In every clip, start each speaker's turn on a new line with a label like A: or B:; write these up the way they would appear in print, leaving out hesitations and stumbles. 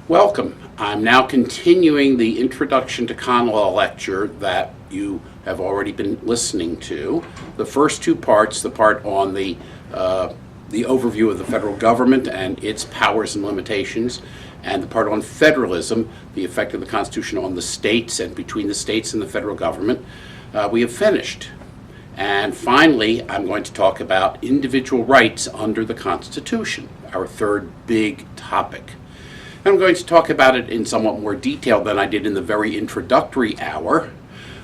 A: Welcome. I'm now continuing the Introduction to Con Law lecture that you have already been listening to. The first two parts, the part on the overview of the federal government and its powers and limitations, and the part on federalism, the effect of the Constitution on the states and between the states and the federal government, we have finished. And finally, I'm going to talk about individual rights under the Constitution, our third big topic. I'm going to talk about it in somewhat more detail than I did in the very introductory hour,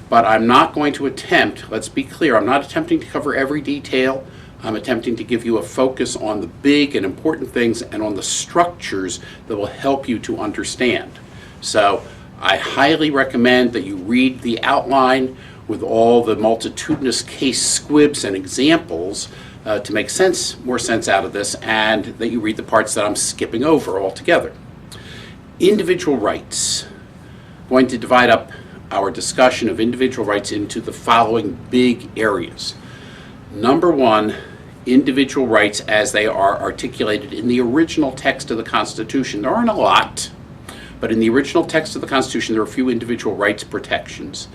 A: but I'm not going to attempt, let's be clear, I'm not attempting to cover every detail. I'm attempting to give you a focus on the big and important things and on the structures that will help you to understand. So I highly recommend that you read the outline with all the multitudinous case squibs and examples to make more sense out of this, and that you read the parts that I'm skipping over altogether. Individual rights. I'm going to divide up our discussion of individual rights into the following big areas. Number one, individual rights as they are articulated in the original text of the Constitution. There aren't a lot, but in the original text of the Constitution there are a few individual rights protections.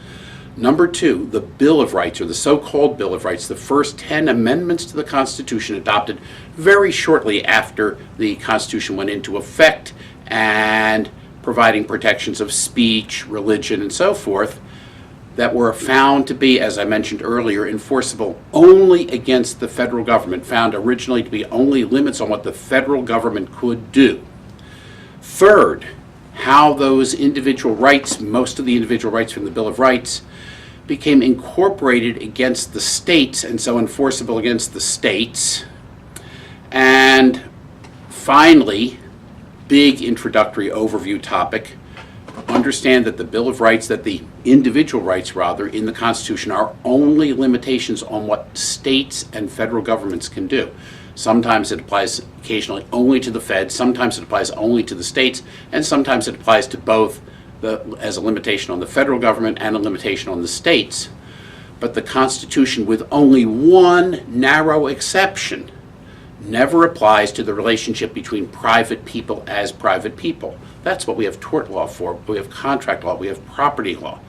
A: Number two, the Bill of Rights, or the so-called Bill of Rights, the first 10 amendments to the Constitution adopted very shortly after the Constitution went into effect, and providing protections of speech, religion, and so forth that were found to be, as I mentioned earlier, enforceable only against the federal government, found originally to be only limits on what the federal government could do. Third, how those individual rights, most of the individual rights from the Bill of Rights, became incorporated against the states and so enforceable against the states. And finally, big introductory overview topic, understand that the Bill of Rights, that the individual rights rather, in the Constitution are only limitations on what states and federal governments can do. Sometimes it applies occasionally only to the feds, sometimes it applies only to the states, and sometimes it applies to both as a limitation on the federal government and a limitation on the states. But the Constitution, with only one narrow exception, never applies to the relationship between private people as private people. That's what we have tort law for. We have contract law. We have property law.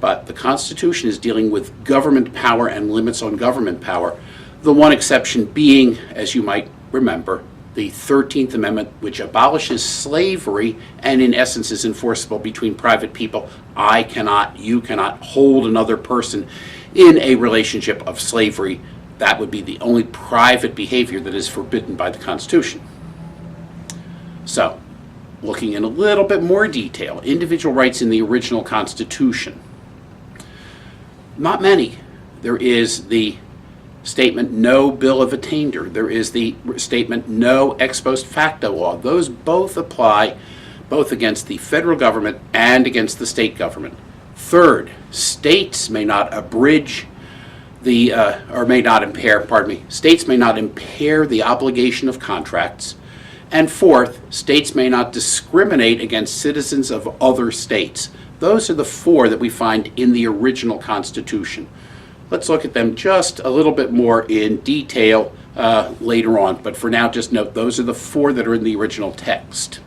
A: But the Constitution is dealing with government power and limits on government power, the one exception being, as you might remember, the 13th Amendment, which abolishes slavery and in essence is enforceable between private people. You cannot hold another person in a relationship of slavery. That would be the only private behavior that is forbidden by the Constitution. So, looking in a little bit more detail, individual rights in the original Constitution. Not many. There is the statement, no bill of attainder. There is the statement, no ex post facto law. Those both apply both against the federal government and against the state government. Third, states may not abridge states may not impair the obligation of contracts. And fourth, states may not discriminate against citizens of other states. Those are the four that we find in the original Constitution. Let's look at them just a little bit more in detail later on, but for now just note those are the four that are in the original text.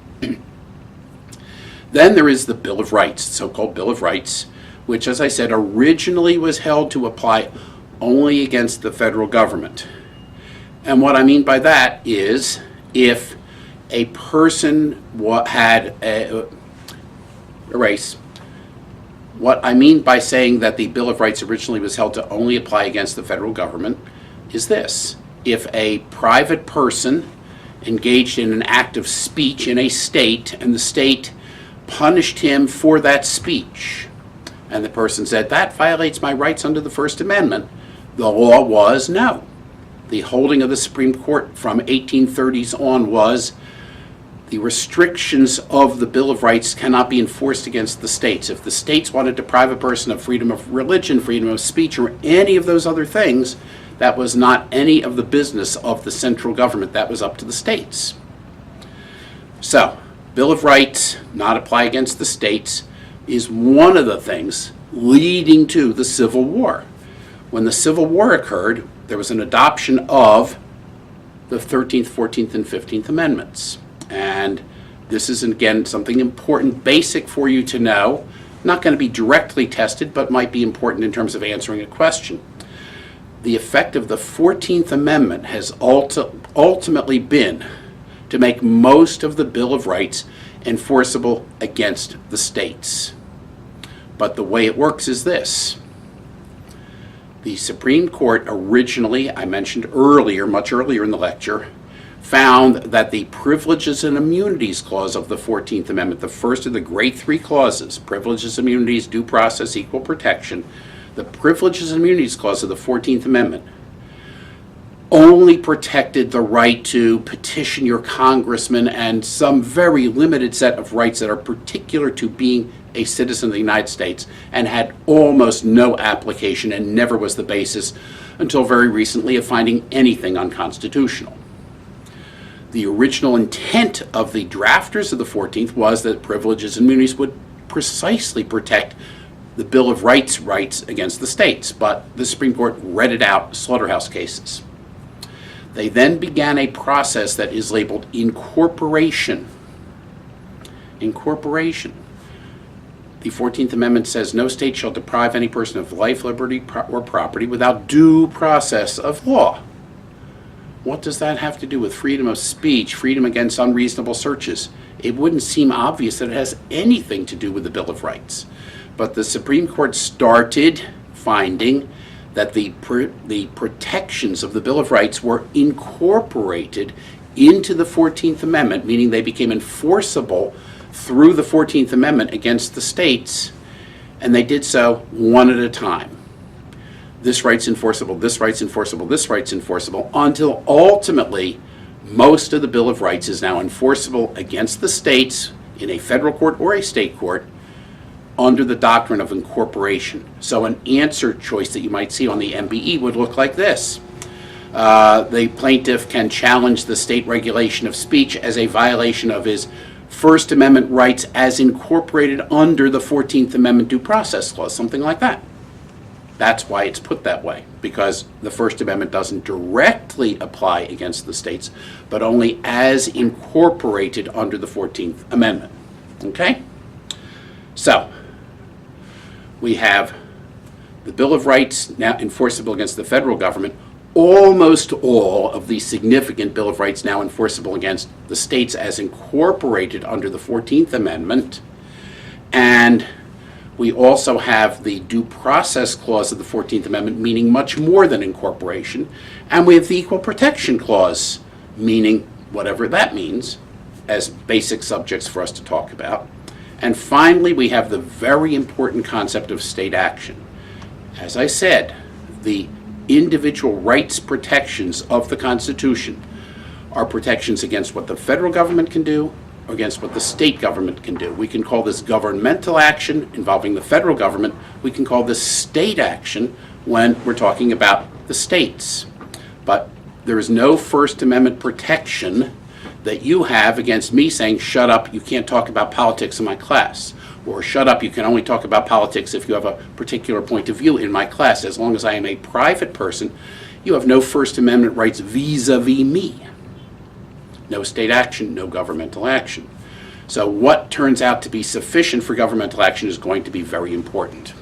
A: Then there is the Bill of Rights, the so-called Bill of Rights, which, as I said, originally was held to apply only against the federal government. And what I mean by that is if a person had what I mean by saying that the Bill of Rights originally was held to only apply against the federal government is this. If a private person engaged in an act of speech in a state and the state punished him for that speech, and the person said, that violates my rights under the First Amendment, the law was no. The holding of the Supreme Court from 1830s on was the restrictions of the Bill of Rights cannot be enforced against the states. If the states wanted to deprive a person of freedom of religion, freedom of speech, or any of those other things, that was not any of the business of the central government. That was up to the states. So, Bill of Rights, not apply against the states, is one of the things leading to the Civil War. When the Civil War occurred, there was an adoption of the 13th, 14th, and 15th Amendments. And This is, again, something important, basic for you to know. Not going to be directly tested, but might be important in terms of answering a question. The effect of the 14th Amendment has ultimately been to make most of the Bill of Rights enforceable against the states. But the way it works is this. The Supreme Court originally, I mentioned earlier, much earlier in the lecture, found that the Privileges and Immunities Clause of the 14th Amendment, the first of the great three clauses, privileges, immunities, due process, equal protection, the Privileges and Immunities Clause of the 14th Amendment only protected the right to petition your congressman and some very limited set of rights that are particular to being a citizen of the United States, and had almost no application and never was the basis until very recently of finding anything unconstitutional. The original intent of the drafters of the 14th was that privileges and immunities would precisely protect the Bill of Rights against the states, but the Supreme Court read it out, slaughterhouse cases. They then began a process that is labeled incorporation. Incorporation. The 14th Amendment says no state shall deprive any person of life, liberty, or property without due process of law. What does that have to do with freedom of speech, freedom against unreasonable searches? It wouldn't seem obvious that it has anything to do with the Bill of Rights. But the Supreme Court started finding that the protections of the Bill of Rights were incorporated into the 14th Amendment, meaning they became enforceable through the 14th Amendment against the states, and they did so one at a time. This right's enforceable, this right's enforceable, this right's enforceable, until ultimately most of the Bill of Rights is now enforceable against the states in a federal court or a state court under the doctrine of incorporation. So an answer choice that you might see on the MBE would look like this. The plaintiff can challenge the state regulation of speech as a violation of his First Amendment rights as incorporated under the 14th Amendment Due Process Clause, something like that. That's why it's put that way, because the First Amendment doesn't directly apply against the states, but only as incorporated under the 14th Amendment. Okay? So, we have the Bill of Rights now enforceable against the federal government, almost all of the significant Bill of Rights now enforceable against the states as incorporated under the 14th Amendment, and we also have the Due Process Clause of the 14th Amendment, meaning much more than incorporation, and we have the Equal Protection Clause, meaning whatever that means, as basic subjects for us to talk about. And finally, we have the very important concept of state action. As I said, the individual rights protections of the Constitution are protections against what the federal government can do, or against what the state government can do. We can call this governmental action involving the federal government. We can call this state action when we're talking about the states. But there is no First Amendment protection that you have against me saying, shut up, you can't talk about politics in my class. Or shut up, you can only talk about politics if you have a particular point of view in my class. As long as I am a private person, you have no First Amendment rights vis-a-vis me. No state action, no governmental action. So what turns out to be sufficient for governmental action is going to be very important.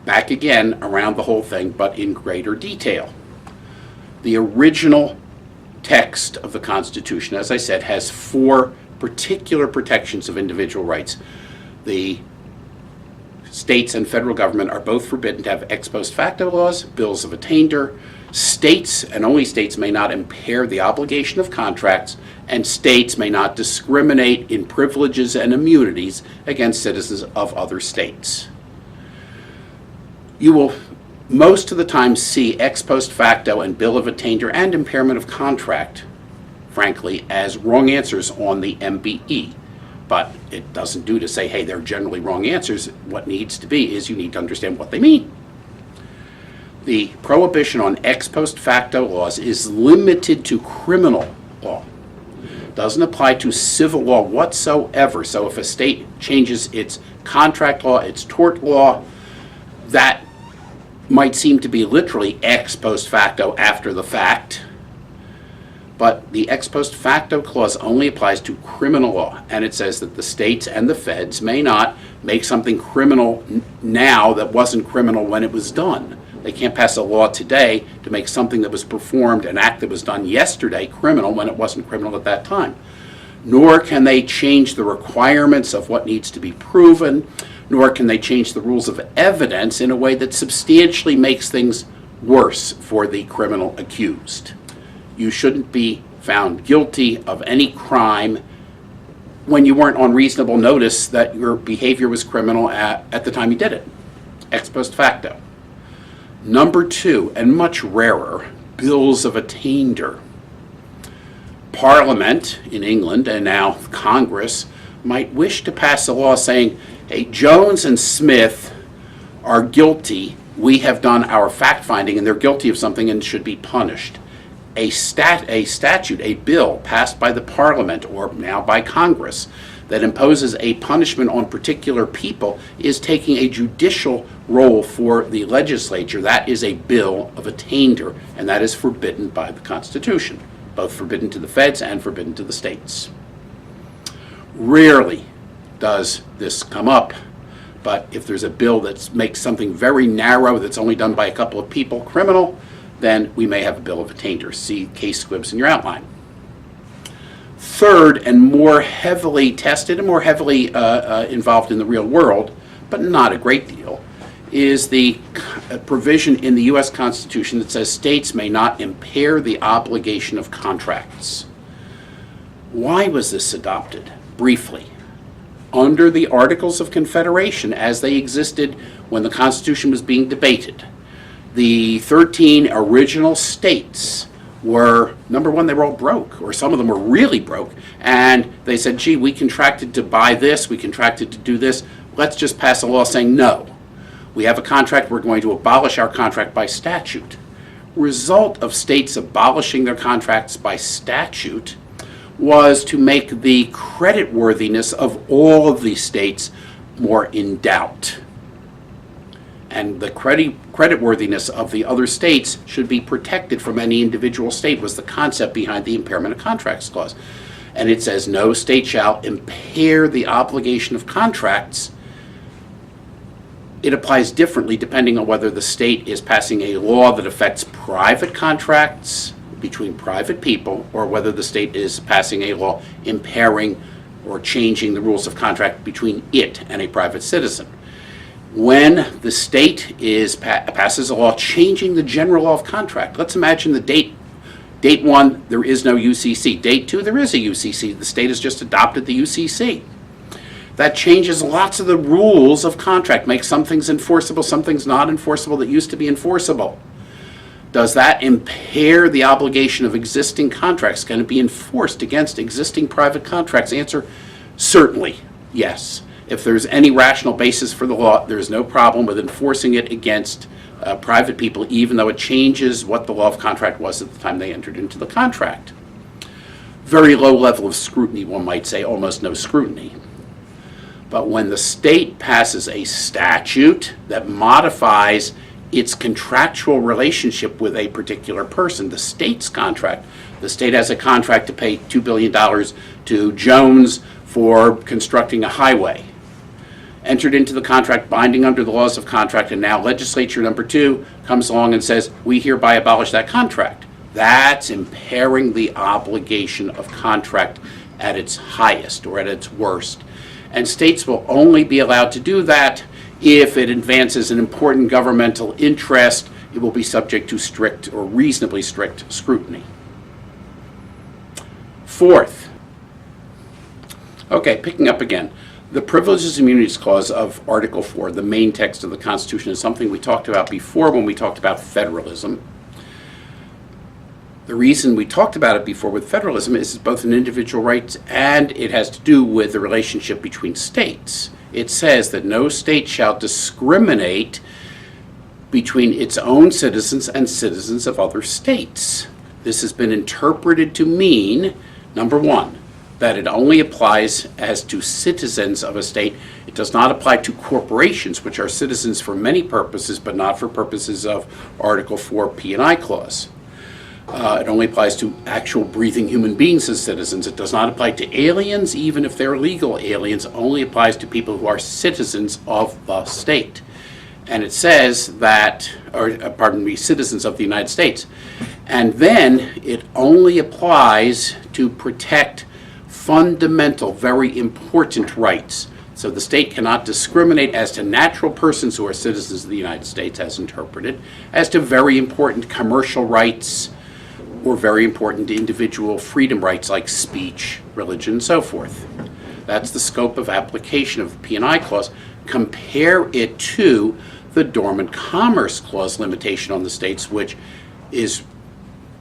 A: Back again around the whole thing, but in greater detail. The original text of the Constitution, as I said, has 4 particular protections of individual rights. The states and federal government are both forbidden to have ex post facto laws, bills of attainder. States, and only states, may not impair the obligation of contracts, and states may not discriminate in privileges and immunities against citizens of other states. You will most of the time see ex post facto and bill of attainder and impairment of contract, frankly, as wrong answers on the MBE. But it doesn't do to say, hey, they're generally wrong answers. What needs to be is you need to understand what they mean. The prohibition on ex post facto laws is limited to criminal law. Doesn't apply to civil law whatsoever. So if a state changes its contract law, its tort law, that might seem to be literally ex post facto, after the fact. But the ex post facto clause only applies to criminal law, and it says that the states and the feds may not make something criminal now that wasn't criminal when it was done. They can't pass a law today to make something that was performed, an act that was done yesterday, criminal when it wasn't criminal at that time. Nor can they change the requirements of what needs to be proven, nor can they change the rules of evidence in a way that substantially makes things worse for the criminal accused. You shouldn't be found guilty of any crime when you weren't on reasonable notice that your behavior was criminal at the time you did it, ex post facto. Number two, and much rarer, bills of attainder. Parliament in England and now Congress might wish to pass a law saying, hey, Jones and Smith are guilty, we have done our fact finding and they're guilty of something and should be punished. A statute, a bill passed by the Parliament or now by Congress that imposes a punishment on particular people is taking a judicial role for the legislature. That is a bill of attainder, and that is forbidden by the Constitution, both forbidden to the feds and forbidden to the states. Rarely does this come up, but if there's a bill that makes something very narrow that's only done by a couple of people criminal, then we may have a bill of attainder. See case squibs in your outline. Third, and more heavily tested and more heavily involved in the real world, but not a great deal, is the provision in the U.S. Constitution that says states may not impair the obligation of contracts. Why was this adopted? Briefly, under the Articles of Confederation as they existed when the Constitution was being debated, the 13 original states were, number one, they were all broke, or some of them were really broke, and they said, gee, we contracted to buy this, we contracted to do this, let's just pass a law saying no. We have a contract, we're going to abolish our contract by statute. Result of states abolishing their contracts by statute was to make the creditworthiness of all of these states more in doubt. And the creditworthiness of the other states should be protected from any individual state was the concept behind the impairment of contracts clause. And it says no state shall impair the obligation of contracts. It applies differently depending on whether the state is passing a law that affects private contracts between private people or whether the state is passing a law impairing or changing the rules of contract between it and a private citizen. When the state passes a law changing the general law of contract, let's imagine the date 1, there is no UCC. Date 2, there is a UCC. The state has just adopted the UCC. That changes lots of the rules of contract, makes some things enforceable, some things not enforceable that used to be enforceable. Does that impair the obligation of existing contracts? Can it be enforced against existing private contracts? Answer, certainly, yes. If there's any rational basis for the law, there's no problem with enforcing it against private people, even though it changes what the law of contract was at the time they entered into the contract. Very low level of scrutiny, one might say, almost no scrutiny. But when the state passes a statute that modifies its contractual relationship with a particular person, the state's contract, the state has a contract to pay $2 billion to Jones for constructing a highway. Entered into the contract, binding under the laws of contract, and now legislature number 2 comes along and says, we hereby abolish that contract. That's impairing the obligation of contract at its highest or at its worst. And states will only be allowed to do that if it advances an important governmental interest. It will be subject to strict or reasonably strict scrutiny. Fourth, okay, picking up again. The Privileges and Immunities Clause of Article 4, the main text of the Constitution, is something we talked about before when we talked about federalism. The reason we talked about it before with federalism is it's both an individual right and it has to do with the relationship between states. It says that no state shall discriminate between its own citizens and citizens of other states. This has been interpreted to mean, number one, that it only applies as to citizens of a state. It does not apply to corporations, which are citizens for many purposes, but not for purposes of Article 4 P&I clause. It only applies to actual breathing human beings as citizens. It does not apply to aliens, even if they're legal aliens. It only applies to people who are citizens of the state. And it says that, citizens of the United States. And then it only applies to protect fundamental, very important rights. So the state cannot discriminate as to natural persons who are citizens of the United States, as interpreted, as to very important commercial rights or very important individual freedom rights like speech, religion, and so forth. That's the scope of application of the P&I Clause. Compare it to the Dormant Commerce Clause limitation on the states, which is,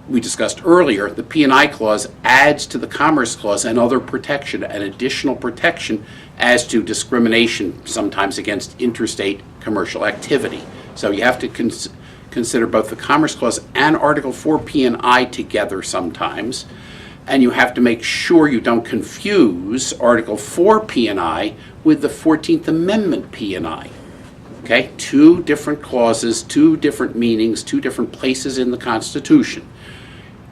A: we discussed earlier, the P&I Clause adds to the Commerce Clause another protection, an additional protection as to discrimination, sometimes against interstate commercial activity. So you have to consider both the Commerce Clause and Article 4 P&I together sometimes, and you have to make sure you don't confuse Article 4 P&I with the 14th Amendment P&I. Okay, two different clauses, two different meanings, two different places in the Constitution.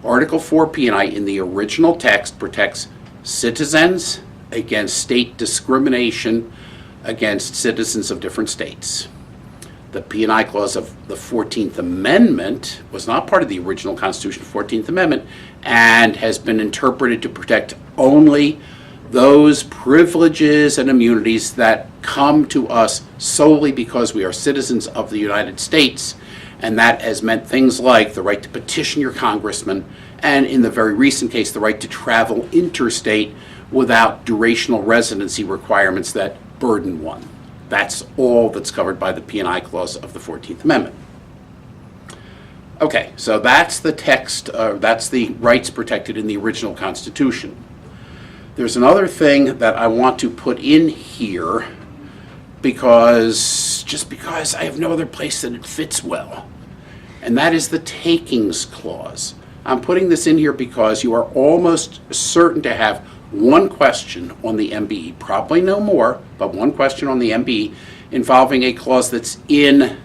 A: Article 4 P&I in the original text protects citizens against state discrimination against citizens of different states. The P&I Clause of the 14th Amendment was not part of the original Constitution, 14th Amendment, and has been interpreted to protect only those privileges and immunities that come to us solely because we are citizens of the United States, and that has meant things like the right to petition your congressman, and in the very recent case, the right to travel interstate without durational residency requirements that burden one. That's all that's covered by the P&I Clause of the 14th Amendment. Okay, so that's the text, that's the rights protected in the original Constitution. There's another thing that I want to put in here because I have no other place that it fits well, and that is the Takings Clause. I'm putting this in here because you are almost certain to have one question on the MBE, probably no more, but one question on the MBE involving a clause that's in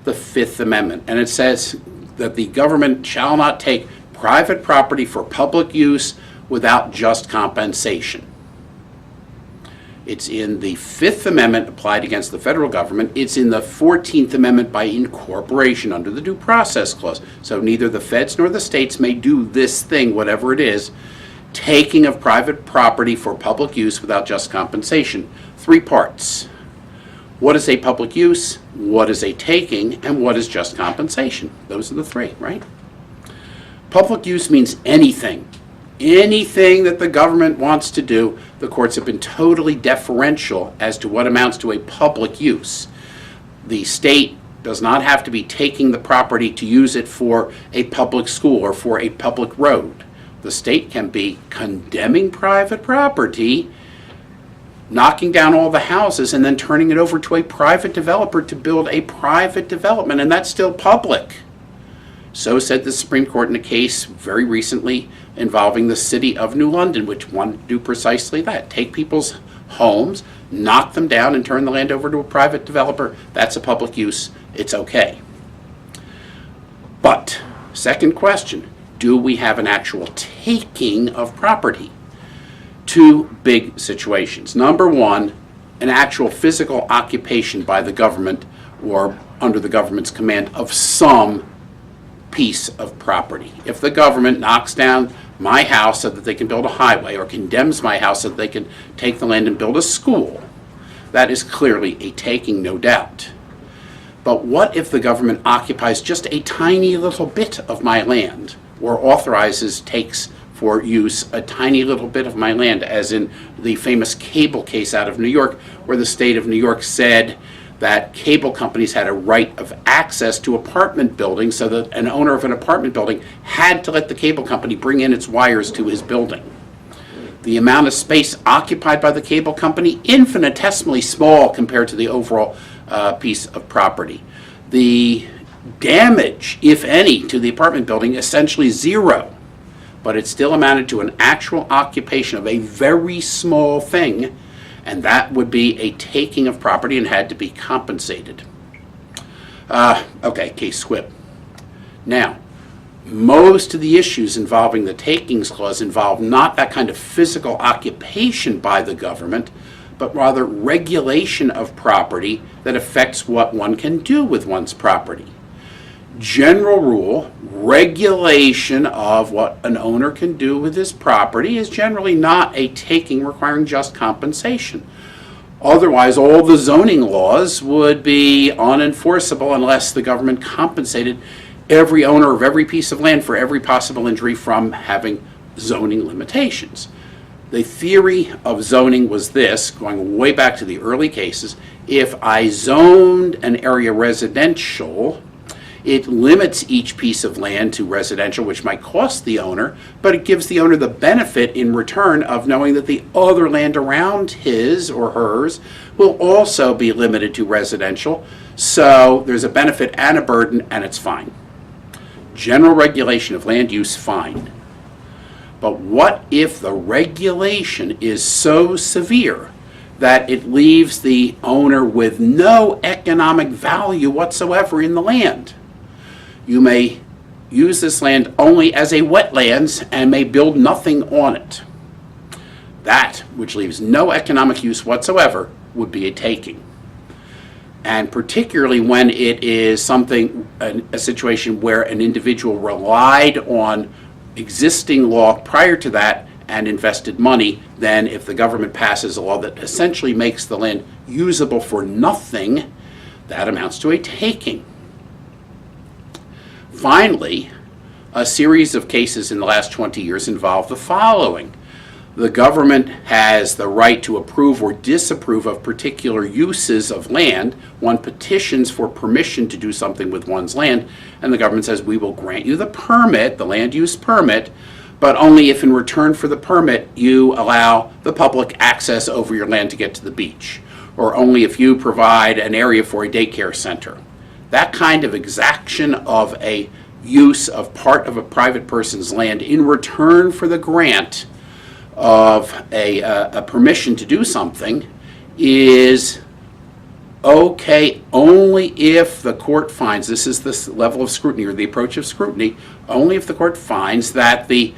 A: the Fifth Amendment. And it says that the government shall not take private property for public use without just compensation. It's in the Fifth Amendment applied against the federal government. It's in the 14th Amendment by incorporation under the Due Process Clause. So neither the feds nor the states may do this thing, whatever it is, taking of private property for public use without just compensation. Three parts. What is a public use? What is a taking? And what is just compensation? Those are the three, right? Public use means anything. Anything that the government wants to do. The courts have been totally deferential as to what amounts to a public use. The state does not have to be taking the property to use it for a public school or for a public road. The state can be condemning private property, knocking down all the houses, and then turning it over to a private developer to build a private development, and that's still public. So said the Supreme Court in a case very recently involving the city of New London, which wanted to do precisely that. Take people's homes, knock them down, and turn the land over to a private developer. That's a public use. It's okay. But, second question, do we have an actual taking of property? Two big situations. Number one, an actual physical occupation by the government or under the government's command of some piece of property. If the government knocks down my house so that they can build a highway or condemns my house so that they can take the land and build a school, that is clearly a taking, no doubt. But what if the government occupies just a tiny little bit of my land, or authorizes, takes for use a tiny little bit of my land, as in the famous cable case out of New York, where the state of New York said that cable companies had a right of access to apartment buildings, so that an owner of an apartment building had to let the cable company bring in its wires to his building. The amount of space occupied by the cable company, infinitesimally small compared to the overall piece of property. The damage, if any, to the apartment building, essentially zero, but it still amounted to an actual occupation of a very small thing, and that would be a taking of property and had to be compensated. Okay, case SWIP. Now, most of the issues involving the takings clause involve not that kind of physical occupation by the government, but rather regulation of property that affects what one can do with one's property. General rule, regulation of what an owner can do with his property is generally not a taking requiring just compensation. Otherwise, all the zoning laws would be unenforceable unless the government compensated every owner of every piece of land for every possible injury from having zoning limitations. The theory of zoning was this, going way back to the early cases: if I zoned an area residential, it limits each piece of land to residential, which might cost the owner, but it gives the owner the benefit in return of knowing that the other land around his or hers will also be limited to residential. So there's a benefit and a burden, and it's fine. General regulation of land use, fine. But what if the regulation is so severe that it leaves the owner with no economic value whatsoever in the land? You may use this land only as a wetlands and may build nothing on it. That, which leaves no economic use whatsoever, would be a taking. And particularly when it is a situation where an individual relied on existing law prior to that and invested money, then if the government passes a law that essentially makes the land usable for nothing, that amounts to a taking. Finally, a series of cases in the last 20 years involve the following. The government has the right to approve or disapprove of particular uses of land. One petitions for permission to do something with one's land, and the government says, we will grant you the permit, the land use permit, but only if in return for the permit you allow the public access over your land to get to the beach, or only if you provide an area for a daycare center. That kind of exaction of a use of part of a private person's land in return for the grant of a permission to do something is okay only if the court finds, this is this level of scrutiny or the approach of scrutiny, only if the court finds that the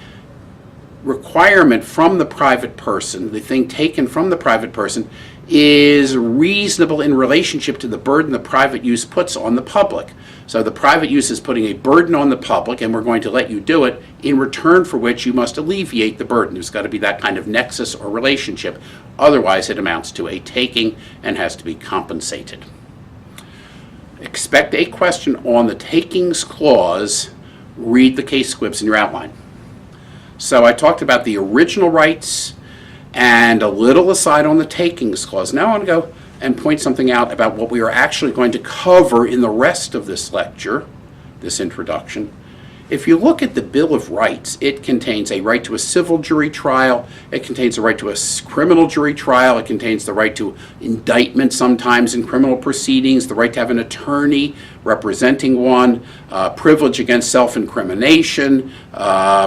A: requirement from the private person, the thing taken from the private person, is reasonable in relationship to the burden the private use puts on the public. So the private use is putting a burden on the public, and we're going to let you do it, in return for which you must alleviate the burden. There's got to be that kind of nexus or relationship. Otherwise, it amounts to a taking and has to be compensated. Expect a question on the takings clause. Read the case squibs in your outline. So I talked about the original rights and a little aside on the takings clause. Now I want to go and point something out about what we are actually going to cover in the rest of this lecture, this introduction. If you look at the Bill of Rights, it contains a right to a civil jury trial, it contains a right to a criminal jury trial, it contains the right to indictment sometimes in criminal proceedings, the right to have an attorney representing one, privilege against self-incrimination,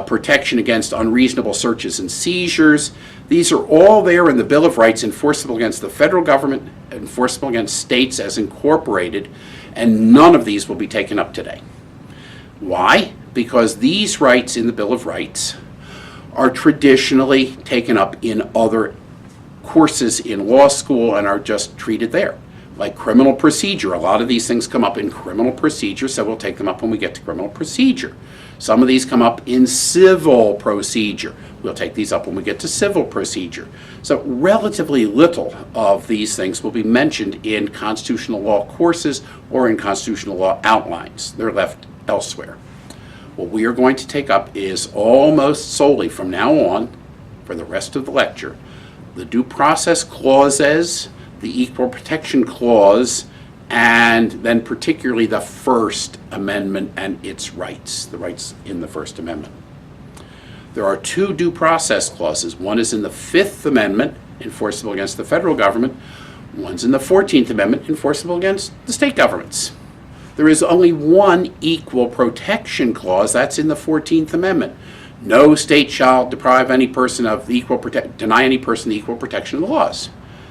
A: protection against unreasonable searches and seizures. These are all there in the Bill of Rights, enforceable against the federal government, enforceable against states as incorporated, and none of these will be taken up today. Why? Because these rights in the Bill of Rights are traditionally taken up in other courses in law school and are just treated there. Like criminal procedure, a lot of these things come up in criminal procedure, so we'll take them up when we get to criminal procedure. Some of these come up in civil procedure. We'll take these up when we get to civil procedure. So relatively little of these things will be mentioned in constitutional law courses or in constitutional law outlines. They're left elsewhere. What we are going to take up is almost solely from now on, for the rest of the lecture, the due process clauses, the equal protection clause, and then particularly the First Amendment and its rights, the rights in the First Amendment. There are two due process clauses. One is in the Fifth Amendment, enforceable against the federal government. One's in the 14th Amendment, enforceable against the state governments. There is only one equal protection clause, that's in the 14th Amendment. No state shall deprive any person of the deny any person the equal protection of the laws.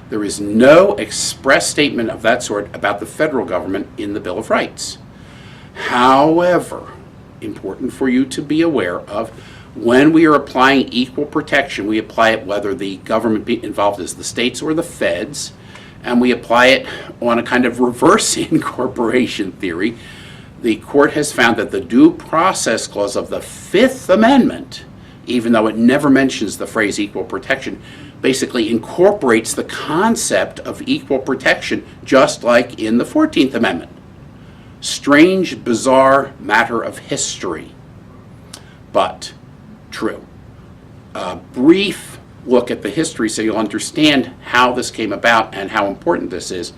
A: There is no express statement of that sort about the federal government in the Bill of Rights. However, important for you to be aware of. When we are applying equal protection, we apply it whether the government involved is the states or the feds, and we apply it on a kind of reverse incorporation theory. The court has found that the Due Process Clause of the Fifth Amendment, even though it never mentions the phrase equal protection, basically incorporates the concept of equal protection just like in the 14th Amendment. Strange, bizarre matter of history, but true. A brief look at the history so you'll understand how this came about and how important this is.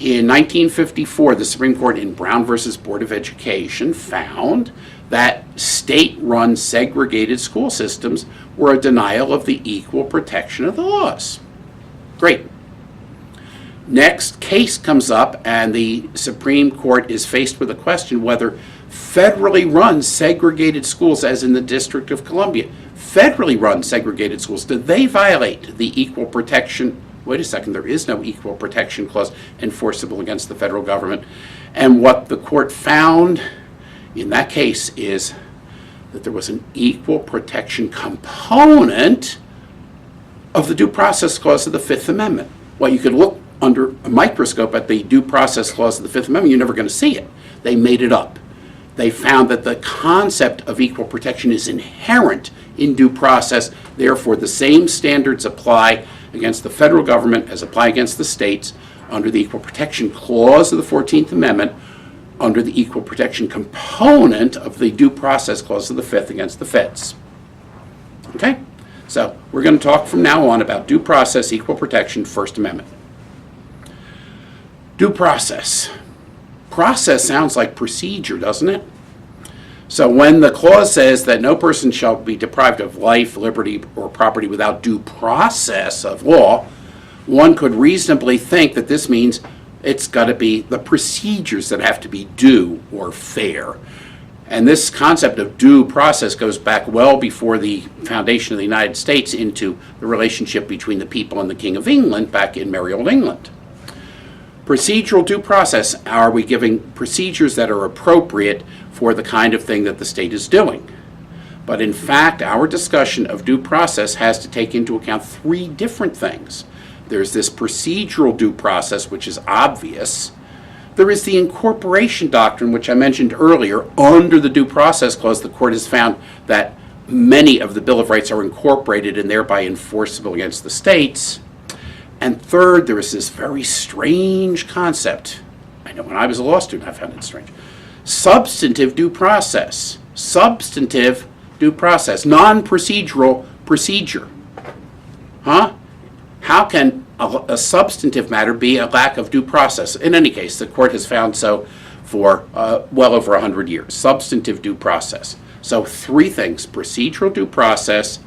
A: In 1954, the Supreme Court in Brown versus Board of Education found that state-run segregated school systems were a denial of the equal protection of the laws. Great. Next case comes up, and the Supreme Court is faced with a question whether federally run segregated schools, as in the District of Columbia, federally run segregated schools, do they violate the equal protection? Wait a second, there is no equal protection clause enforceable against the federal government. And what the court found in that case is that there was an equal protection component of the Due Process Clause of the Fifth Amendment. Well, you could look under a microscope at the Due Process Clause of the Fifth Amendment, you're never going to see it. They made it up. They found that the concept of equal protection is inherent in due process. Therefore, the same standards apply against the federal government as apply against the states under the Equal Protection Clause of the 14th Amendment, under the equal protection component of the Due Process Clause of the Fifth against the feds. Okay? So we're going to talk from now on about due process, equal protection, First Amendment. Due process. Process sounds like procedure, doesn't it? So when the clause says that no person shall be deprived of life, liberty, or property without due process of law, one could reasonably think that this means it's got to be the procedures that have to be due or fair. And this concept of due process goes back well before the foundation of the United States into the relationship between the people and the King of England back in merry old England. Procedural due process, are we giving procedures that are appropriate for the kind of thing that the state is doing? But in fact, our discussion of due process has to take into account three different things. There's this procedural due process, which is obvious. There is the incorporation doctrine, which I mentioned earlier. Under the Due Process Clause, the court has found that many of the Bill of Rights are incorporated and thereby enforceable against the states. And third, there is this very strange concept. I know when I was a law student, I found it strange. Substantive due process. Substantive due process. Non-procedural procedure. Huh? How can a substantive matter be a lack of due process? In any case, the court has found so for well over 100 years. Substantive due process. So three things: procedural due process,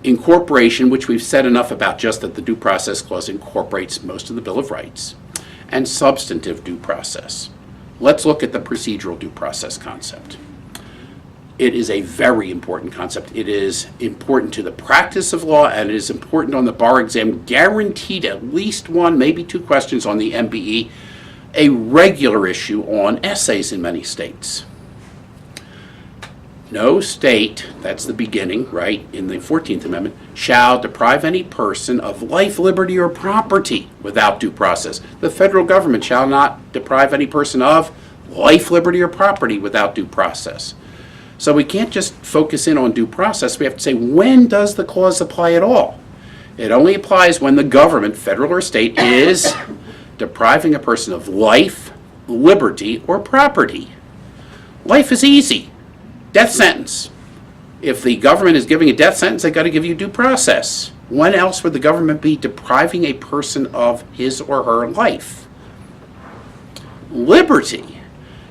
A: incorporation, which we've said enough about just that the Due Process Clause incorporates most of the Bill of Rights, and substantive due process. Let's look at the procedural due process concept. It is a very important concept. It is important to the practice of law, and it is important on the bar exam, guaranteed at least one, maybe two questions on the MBE, a regular issue on essays in many states. No state, that's the beginning, right, in the 14th Amendment, shall deprive any person of life, liberty, or property without due process. The federal government shall not deprive any person of life, liberty, or property without due process. So we can't just focus in on due process. We have to say, when does the clause apply at all? It only applies when the government, federal or state, is depriving a person of life, liberty, or property. Life is easy. Death sentence. If the government is giving a death sentence, they've got to give you due process. When else would the government be depriving a person of his or her life? Liberty.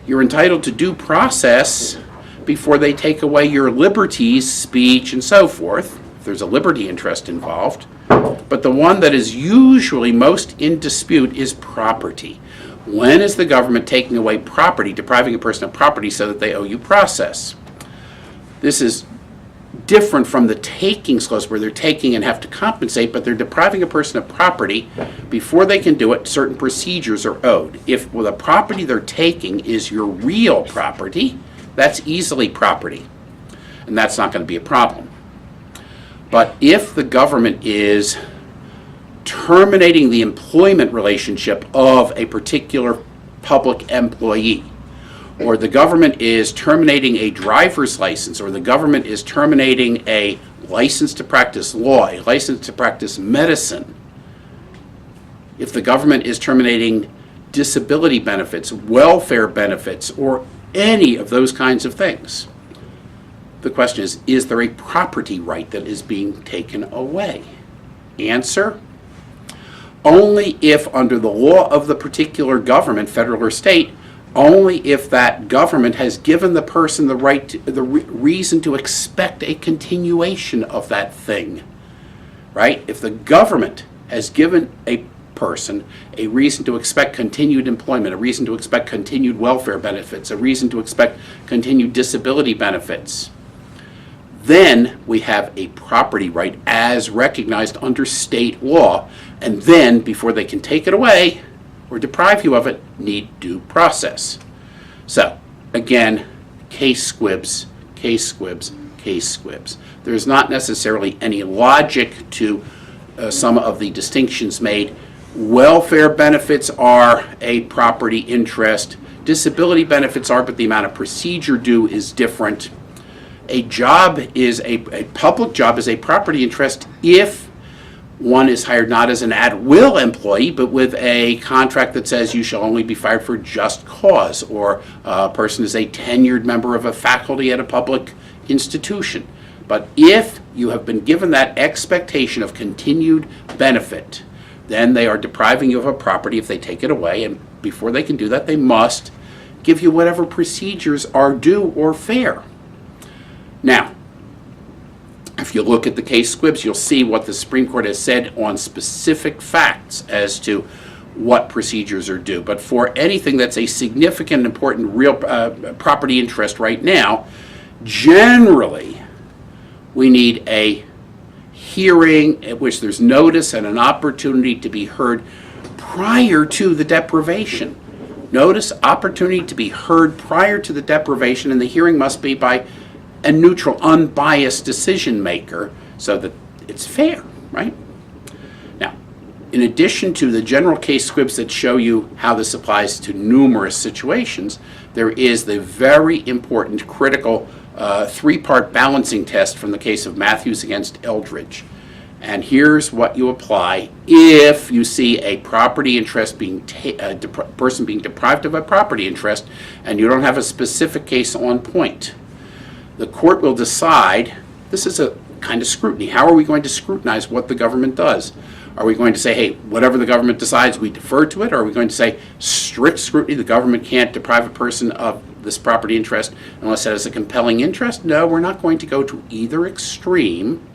A: You're entitled to due process before they take away your liberties, speech, and so forth, if there's a liberty interest involved. But the one that is usually most in dispute is property. When is the government taking away property, depriving a person of property so that they owe you process? This is different from the takings clause where they're taking and have to compensate, but they're depriving a person of property. Before they can do it, certain procedures are owed. If the property they're taking is your real property, that's easily property, and that's not going to be a problem. But if the government is terminating the employment relationship of a particular public employee, or the government is terminating a driver's license, or the government is terminating a license to practice law, a license to practice medicine, if the government is terminating disability benefits, welfare benefits, or any of those kinds of things, the question is there a property right that is being taken away? Answer: only if, under the law of the particular government, federal or state, only if that government has given the person the right, the reason to expect a continuation of that thing, right? If the government has given a person a reason to expect continued employment, a reason to expect continued welfare benefits, a reason to expect continued disability benefits, then we have a property right as recognized under state law, and then before they can take it away or deprive you of it, need due process. So again, case squibs, case squibs, case squibs. There's not necessarily any logic to some of the distinctions made. Welfare benefits are a property interest. Disability benefits are, but the amount of procedure due is different. A job is a public job is a property interest if one is hired not as an at-will employee, but with a contract that says you shall only be fired for just cause, or a person is a tenured member of a faculty at a public institution. But if you have been given that expectation of continued benefit, then they are depriving you of a property if they take it away, and before they can do that, they must give you whatever procedures are due or fair. Now, if you look at the case squibs, you'll see what the Supreme Court has said on specific facts as to what procedures are due. But for anything that's a significant, important, real property interest right now, generally, we need a hearing at which there's notice and an opportunity to be heard prior to the deprivation. Notice, opportunity to be heard prior to the deprivation, and the hearing must be by a neutral, unbiased decision maker so that it's fair, right? Now, in addition to the general case squibs that show you how this applies to numerous situations, there is the very important, critical three-part balancing test from the case of Matthews against Eldridge. And here's what you apply if you see a property interest being person being deprived of a property interest and you don't have a specific case on point. The court will decide, this is a kind of scrutiny. How are we going to scrutinize what the government does? Are we going to say, hey, whatever the government decides, we defer to it? Or are we going to say, strict scrutiny, the government can't deprive a person of this property interest unless it has a compelling interest? No, we're not going to go to either extreme.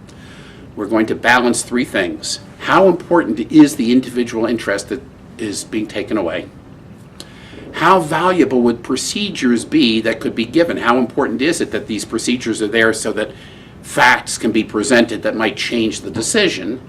A: We're going to balance three things. How important is the individual interest that is being taken away? How valuable would procedures be that could be given? How important is it that these procedures are there so that facts can be presented that might change the decision?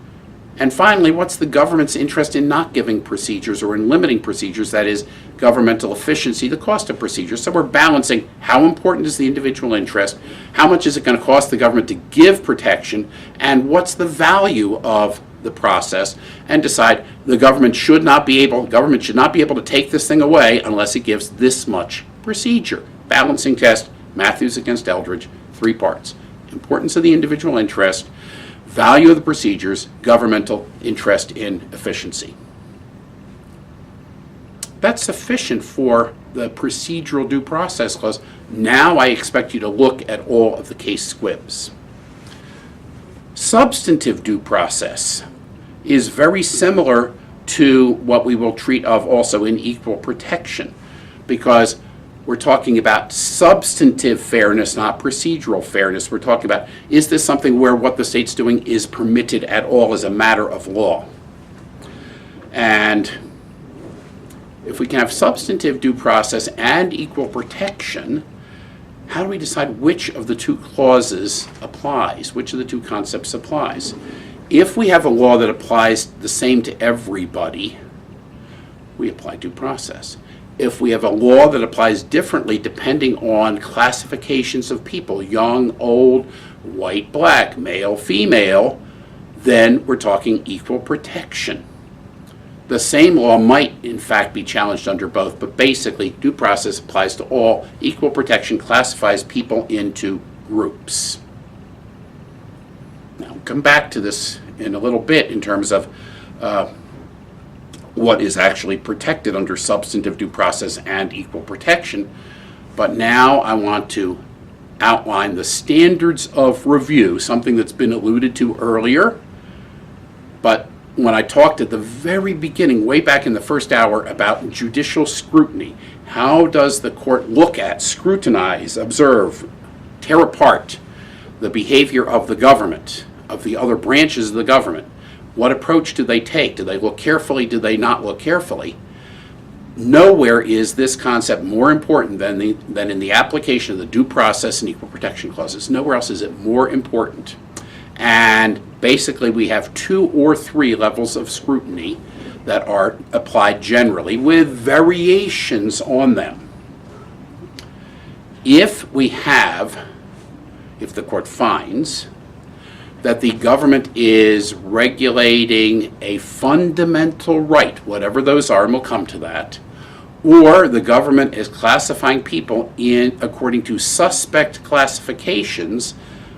A: And finally, what's the government's interest in not giving procedures or in limiting procedures, that is, governmental efficiency, the cost of procedures? So we're balancing how important is the individual interest, how much is it going to cost the government to give protection, and what's the value of the process, and decide the government should not be able to take this thing away unless it gives this much procedure. Balancing test, Matthews against Eldridge, three parts. Importance of the individual interest, value of the procedures, governmental interest in efficiency. That's sufficient for the procedural due process clause. Now I expect you to look at all of the case squibs. Substantive due process is very similar to what we will treat of also in equal protection, because we're talking about substantive fairness, not procedural fairness. We're talking about, is this something where what the state's doing is permitted at all as a matter of law? And if we can have substantive due process and equal protection, how do we decide which of the two clauses applies, which of the two concepts applies? If we have a law that applies the same to everybody, we apply due process. if we have a law that applies differently depending on classifications of people, young, old, white, black, male, female, then we're talking equal protection. The same law might, in fact, be challenged under both, but basically, due process applies to all. Equal protection classifies people into groups. Now, I'll come back to this in a little bit in terms of what is actually protected under substantive due process and equal protection. But now I want to outline the standards of review, something that's been alluded to earlier. But when I talked at the very beginning, way back in the first hour, about judicial scrutiny, how does the court look at, scrutinize, observe, tear apart the behavior of the government, of the other branches of the government? What approach do they take? Do they look carefully? Do they not look carefully? Nowhere is this concept more important than in the application of the due process and equal protection clauses. Nowhere else is it more important. And basically we have 2 or 3 levels of scrutiny that are applied generally with variations on them. If the court finds that the government is regulating a fundamental right, whatever those are, and we'll come to that, or the government is classifying people according to suspect classifications,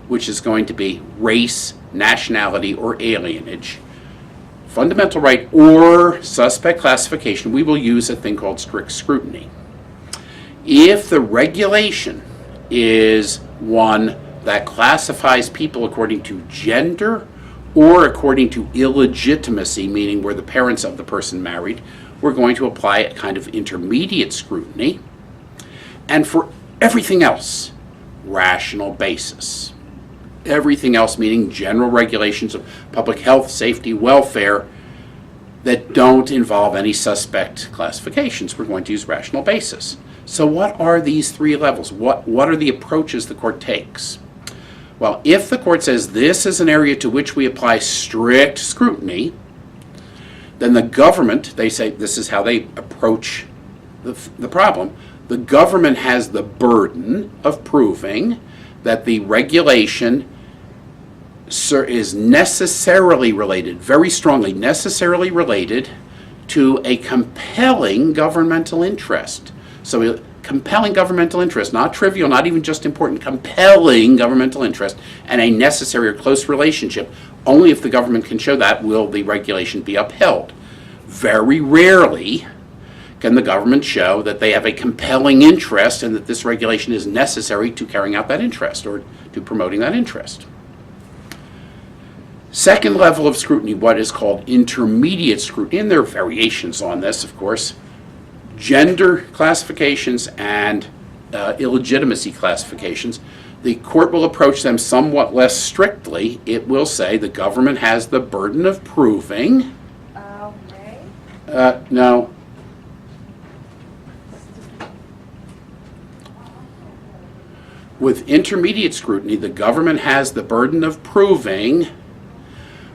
A: which is going to be race, nationality, or alienage, fundamental right or suspect classification, we will use a thing called strict scrutiny. If the regulation is one that classifies people according to gender or according to illegitimacy, meaning where the parents of the person married, we're going to apply a kind of intermediate scrutiny. And for everything else, rational basis. Everything else meaning general regulations of public health, safety, welfare that don't involve any suspect classifications. We're going to use rational basis. So what are these 3 levels? What are the approaches the court takes? Well, if the court says this is an area to which we apply strict scrutiny, then the government, they say this is how they approach the problem. The government has the burden of proving that the regulation is necessarily related, very strongly necessarily related, to a compelling governmental interest. So compelling governmental interest, not trivial, not even just important, compelling governmental interest, and a necessary or close relationship. Only if the government can show that will the regulation be upheld. Very rarely can the government show that they have a compelling interest and that this regulation is necessary to carrying out that interest or to promoting that interest. Second level of scrutiny, what is called intermediate scrutiny, and there are variations on this, of course. Gender classifications and illegitimacy classifications. The court will approach them somewhat less strictly. It will say the government has the burden of proving. No. With intermediate scrutiny, the government has the burden of proving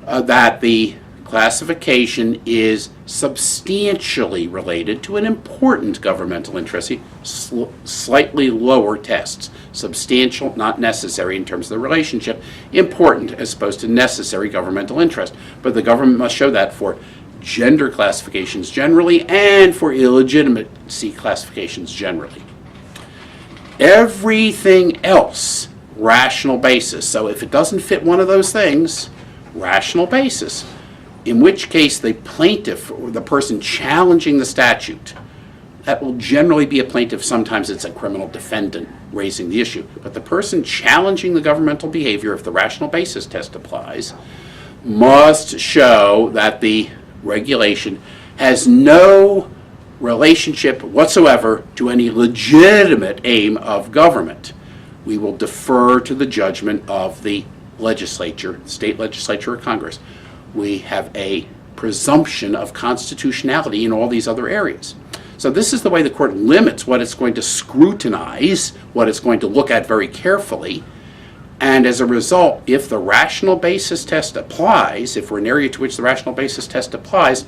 A: that the classification is substantially related to an important governmental interest. Slightly lower tests. Substantial, not necessary in terms of the relationship. Important as opposed to necessary governmental interest. But the government must show that for gender classifications generally and for illegitimacy classifications generally. Everything else, rational basis. So if it doesn't fit one of those things, rational basis. In which case the plaintiff or the person challenging the statute, that will generally be a plaintiff, sometimes it's a criminal defendant raising the issue, but the person challenging the governmental behavior, if the rational basis test applies, must show that the regulation has no relationship whatsoever to any legitimate aim of government. We will defer to the judgment of the legislature, state legislature or Congress. We have a presumption of constitutionality in all these other areas. So this is the way the court limits what it's going to scrutinize, what it's going to look at very carefully. And as a result, if the rational basis test applies, if we're in an area to which the rational basis test applies,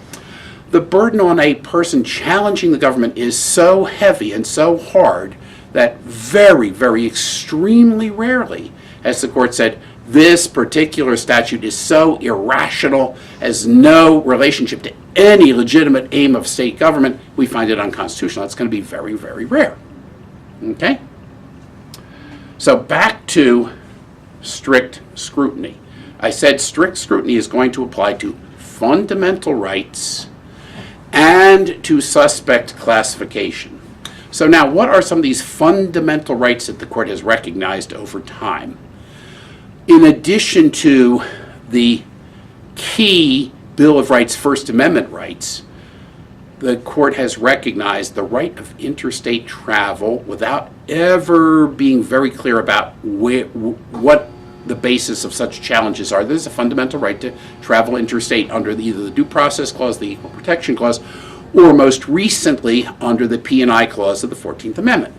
A: the burden on a person challenging the government is so heavy and so hard that very, very extremely rarely, as the court said, this particular statute is so irrational, has no relationship to any legitimate aim of state government, we find it unconstitutional. That's going to be very, very rare. Okay? So back to strict scrutiny. I said strict scrutiny is going to apply to fundamental rights and to suspect classification. So now, what are some of these fundamental rights that the court has recognized over time? In addition to the key Bill of Rights, First Amendment rights, the court has recognized the right of interstate travel without ever being very clear about what the basis of such challenges are. There's a fundamental right to travel interstate under either the Due Process Clause, the Equal Protection Clause, or most recently under the P&I Clause of the 14th Amendment.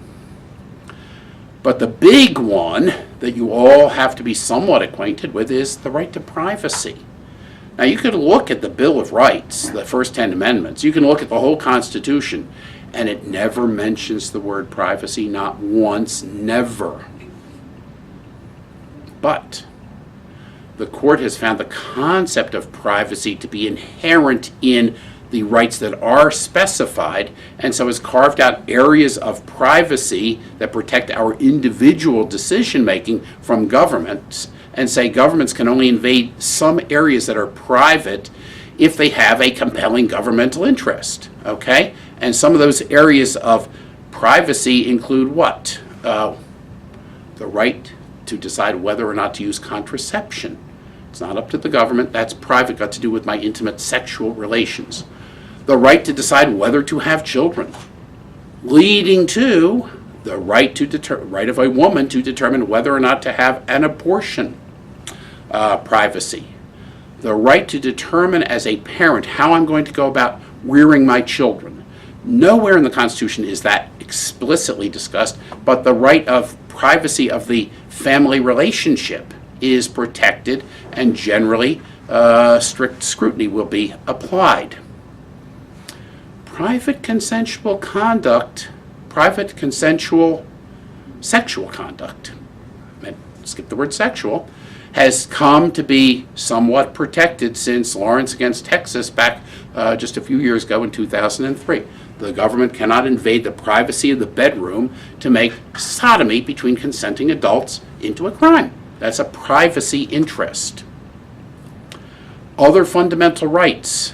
A: But the big one that you all have to be somewhat acquainted with is the right to privacy. Now, you could look at the Bill of Rights, the first 10 amendments. You can look at the whole Constitution, and it never mentions the word privacy, not once, never. But the court has found the concept of privacy to be inherent in the rights that are specified, and so has carved out areas of privacy that protect our individual decision-making from governments, and say governments can only invade some areas that are private if they have a compelling governmental interest, okay? And some of those areas of privacy include what? The right to decide whether or not to use contraception. It's not up to the government. That's private, got to do with my intimate sexual relations. The right to decide whether to have children, leading to the right of a woman to determine whether or not to have an abortion. Privacy. The right to determine as a parent how I'm going to go about rearing my children. Nowhere in the Constitution is that explicitly discussed, but the right of privacy of the family relationship is protected, and generally strict scrutiny will be applied. Private consensual sexual conduct, skip the word sexual, has come to be somewhat protected since Lawrence against Texas back just a few years ago in 2003. The government cannot invade the privacy of the bedroom to make sodomy between consenting adults into a crime. That's a privacy interest. Other fundamental rights: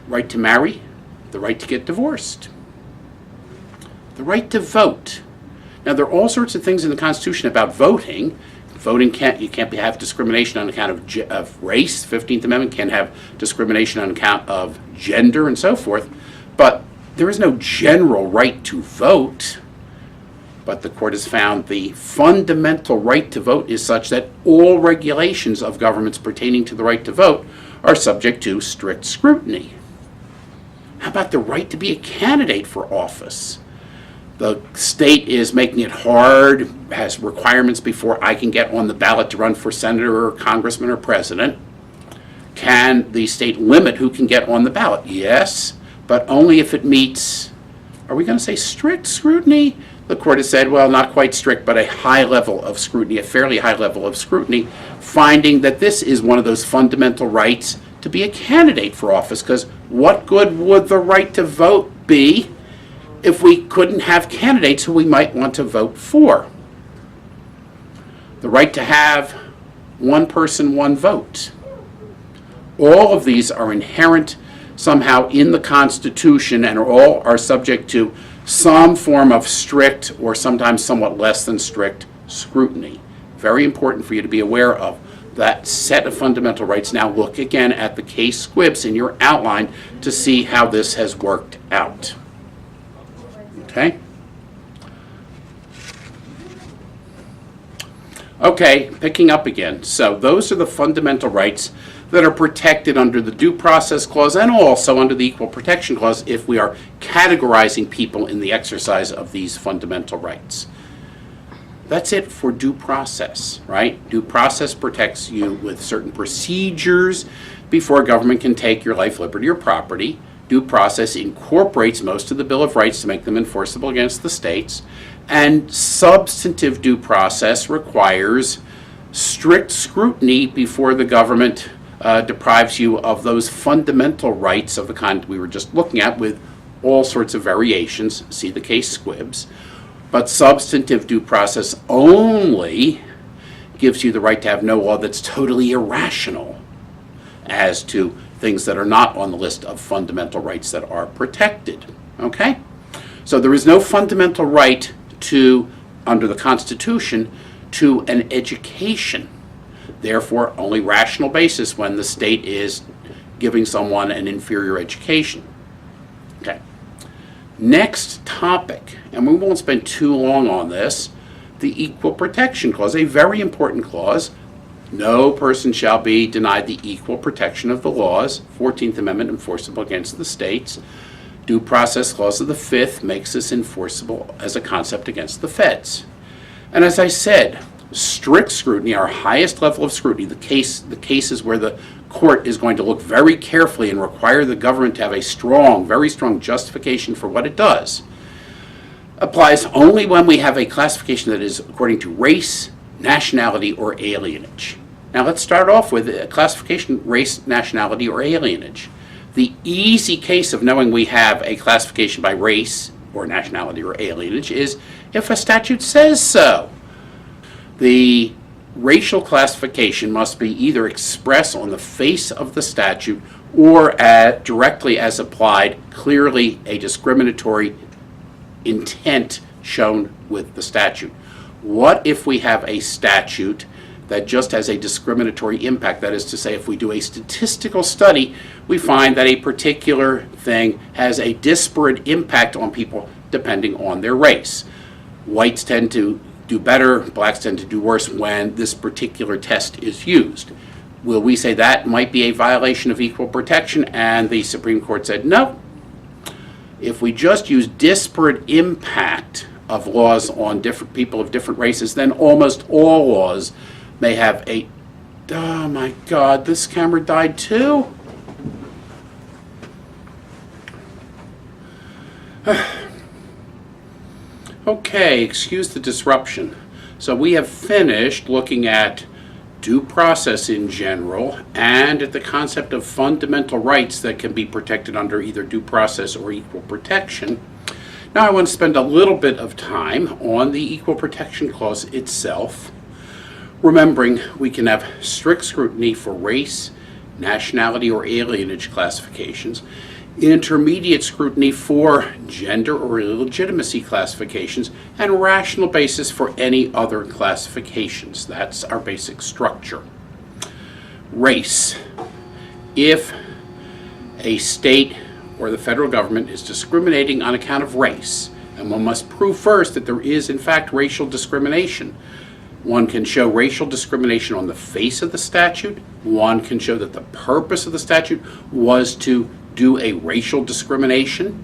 A: right to marry, the right to get divorced, the right to vote. Now, there are all sorts of things in the Constitution about voting. Voting you can't have discrimination on account of race. 15th Amendment can't have discrimination on account of gender and so forth. But there is no general right to vote. But the court has found the fundamental right to vote is such that all regulations of governments pertaining to the right to vote are subject to strict scrutiny. How about the right to be a candidate for office? The state is making it hard, has requirements before I can get on the ballot to run for senator or congressman or president. Can the state limit who can get on the ballot? Yes, but only if it meets, are we going to say strict scrutiny? The court has said, well, not quite strict, but a high level of scrutiny, a fairly high level of scrutiny, finding that this is one of those fundamental rights to be a candidate for office, because what good would the right to vote be if we couldn't have candidates who we might want to vote for? The right to have one person, one vote. All of these are inherent somehow in the Constitution and all are subject to some form of strict or sometimes somewhat less than strict scrutiny. Very important for you to be aware of that set of fundamental rights. Now look again at the case squibs in your outline to see how this has worked out. Okay? Okay, picking up again. So those are the fundamental rights that are protected under the Due Process Clause and also under the Equal Protection Clause if we are categorizing people in the exercise of these fundamental rights. That's it for due process, right? Due process protects you with certain procedures before government can take your life, liberty, or property. due process incorporates most of the Bill of Rights to make them enforceable against the states, and substantive due process requires strict scrutiny before the government deprives you of those fundamental rights of the kind we were just looking at, with all sorts of variations. See the case Squibbs. But substantive due process only gives you the right to have no law that's totally irrational as to things that are not on the list of fundamental rights that are protected. Okay? So there is no fundamental right to, under the Constitution, to an education. Therefore, only rational basis when the state is giving someone an inferior education. Okay. Next topic, and we won't spend too long on this, the Equal Protection Clause, a very important clause. No person shall be denied the equal protection of the laws, 14th Amendment, enforceable against the states. Due Process Clause of the 5th makes this enforceable as a concept against the feds. And as I said, strict scrutiny, our highest level of scrutiny, the cases where the court is going to look very carefully and require the government to have a strong, very strong justification for what it does, applies only when we have a classification that is according to race, nationality, or alienage. Now let's start off with a classification, race, nationality, or alienage. The easy case of knowing we have a classification by race or nationality or alienage is if a statute says so. The racial classification must be either expressed on the face of the statute or directly as applied, clearly a discriminatory intent shown with the statute. What if we have a statute that just has a discriminatory impact? That is to say, if we do a statistical study, we find that a particular thing has a disparate impact on people depending on their race. Whites tend to do better, blacks tend to do worse when this particular test is used. Will we say that might be a violation of equal protection? And the Supreme Court said no. If we just use disparate impact of laws on different people of different races, then almost all laws may have a... Oh my God, this camera died too? Okay, excuse the disruption. So we have finished looking at due process in general and at the concept of fundamental rights that can be protected under either due process or equal protection. Now I want to spend a little bit of time on the Equal Protection Clause itself, remembering we can have strict scrutiny for race, nationality, or alienage classifications, intermediate scrutiny for gender or illegitimacy classifications, and rational basis for any other classifications. That's our basic structure. Race. If a state or the federal government is discriminating on account of race, and one must prove first that there is in fact racial discrimination. One can show racial discrimination on the face of the statute. One can show that the purpose of the statute was to do a racial discrimination.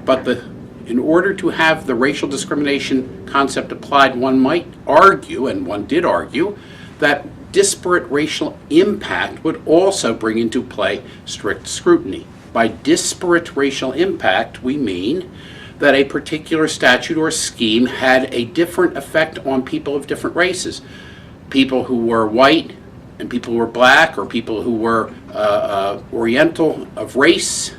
A: But in order to have the racial discrimination concept applied, one might argue, and one did argue, that disparate racial impact would also bring into play strict scrutiny. By disparate racial impact, we mean that a particular statute or scheme had a different effect on people of different races. People who were white and people who were black, or people who were Oriental of race,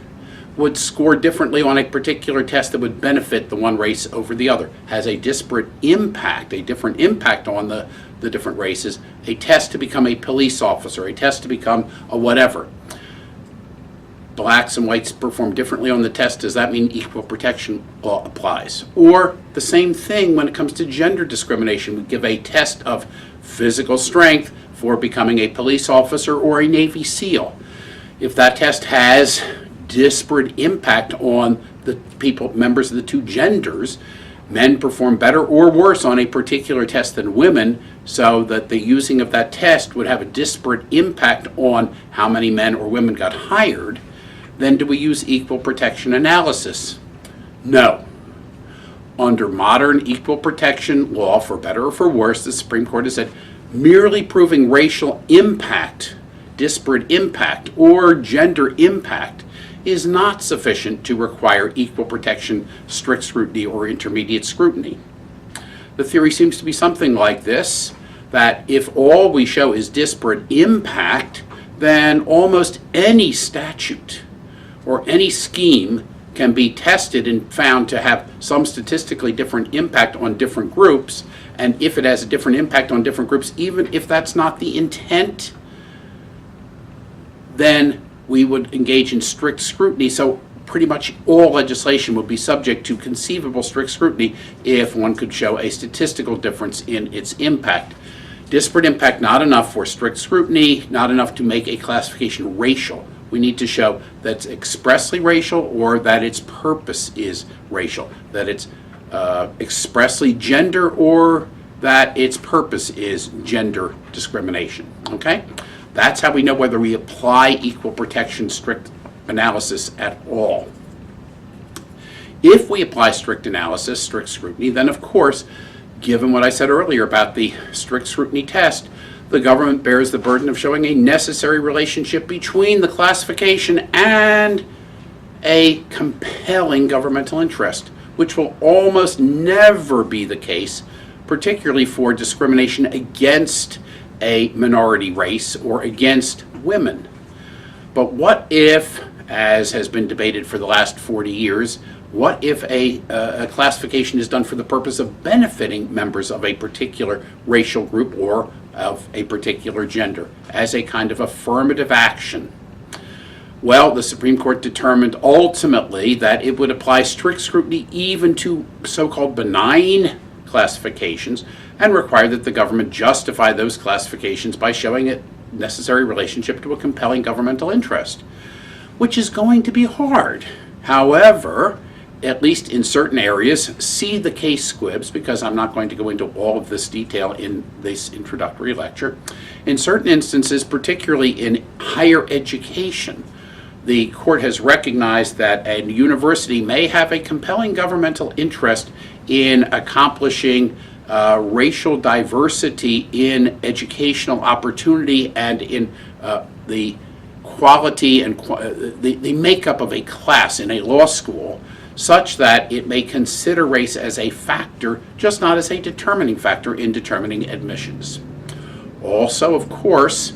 A: would score differently on a particular test that would benefit the one race over the other. Has a disparate impact, a different impact on the different races. A test to become a police officer, a test to become a whatever. Blacks and whites perform differently on the test. Does that mean equal protection law applies? Or the same thing when it comes to gender discrimination. We give a test of physical strength for becoming a police officer or a Navy SEAL. If that test has disparate impact on the members of the two genders, men perform better or worse on a particular test than women, so that the using of that test would have a disparate impact on how many men or women got hired, then do we use equal protection analysis? No. Under modern equal protection law, for better or for worse, the Supreme Court has said merely proving racial impact, disparate impact, or gender impact is not sufficient to require equal protection, strict scrutiny, or intermediate scrutiny. The theory seems to be something like this, that if all we show is disparate impact, then almost any statute or any scheme can be tested and found to have some statistically different impact on different groups. And if it has a different impact on different groups, even if that's not the intent, then we would engage in strict scrutiny. So pretty much all legislation would be subject to conceivable strict scrutiny if one could show a statistical difference in its impact. Disparate impact, not enough for strict scrutiny, not enough to make a classification racial. We need to show that it's expressly racial or that its purpose is racial, that it's expressly gender or that its purpose is gender discrimination. Okay? That's how we know whether we apply equal protection strict analysis at all. If we apply strict analysis, strict scrutiny, then of course, given what I said earlier about the strict scrutiny test, the government bears the burden of showing a necessary relationship between the classification and a compelling governmental interest, which will almost never be the case, particularly for discrimination against a minority race or against women. But what if, as has been debated for the last 40 years, what if a classification is done for the purpose of benefiting members of a particular racial group or of a particular gender as a kind of affirmative action? Well, the Supreme Court determined ultimately that it would apply strict scrutiny even to so-called benign classifications and require that the government justify those classifications by showing a necessary relationship to a compelling governmental interest, which is going to be hard. However, at least in certain areas, see the case squibs, because I'm not going to go into all of this detail in this introductory lecture. In certain instances, particularly in higher education, the court has recognized that a university may have a compelling governmental interest in accomplishing racial diversity in educational opportunity and in the quality and the makeup of a class in a law school, such that it may consider race as a factor, just not as a determining factor in determining admissions. Also, of course,